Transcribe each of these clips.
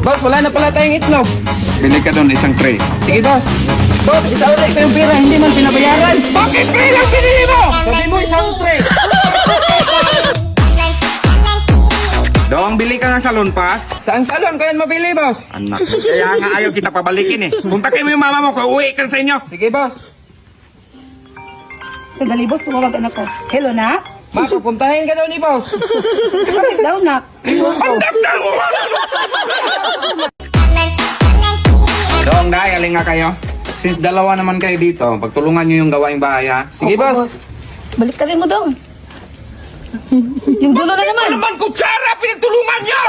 Boss, wala na pala tayong itlog. Bili ka doon isang tray. Sige, boss. Boss, isa ulit ko yung pera, hindi man pinabayaran. Bakit tray lang binili mo? Sabi mo, isang tray. Dong, bili ka ng salon pass. Saan salon ko yan mabili, boss? Anak, kaya nga ayaw kita pabalikin eh. Puntakin mo yung mama mo, uwi ka sa inyo. Sige, boss. Sandali, boss, tumawag anak ko. Hello, nak? Ma, pupuntahin ka daw ni boss. Bakit daw, nak? Dong, dahil aling nga kayo. Since dalawa naman kayo dito, pagtulungan nyo yung gawaing bahay ha. Sige, Opo, boss. Balik ka rin mo doon. Yung dulo na naman. Ano naman kutsara, pinagtulungan nyo!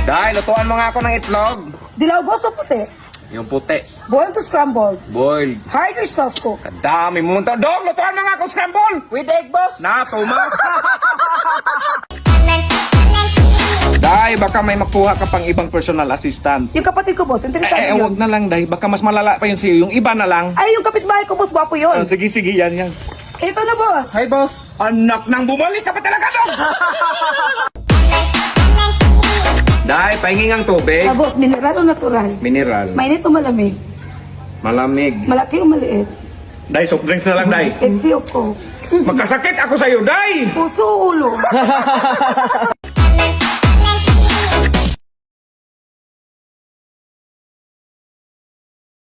Dahil, lutuan mo nga ako ng itlog. Dilaw, boss, o puti? Yung puti. Boiled to scrambled. Boiled. Hard or soft cook? Kadami mo. Dong, lutuan mo nga ako scramble. With egg, boss. Na, tumas. Dahil, baka may makuha ka pang ibang personal assistant. Yung kapatid ko, boss, interesado Huwag yun. na lang, Day. Baka mas malala pa yun sa'yo. Yung iba na lang. Ay, yung kapitbahay ko, boss, gwapo yun. Sige, sige, yan, yan. Ito na, boss. Hi, boss. Anak nang bumalik ka pa talaga, Dong! Dahil, pahinging ang tubig. Ah, boss, mineral o natural? Mineral. Mainit o malamig? Malamig. Malaki o maliit? Day, soft drinks na lang, Day. Pepsi o Coke? Magkasakit ako sa'yo, Day! Puso o ulo?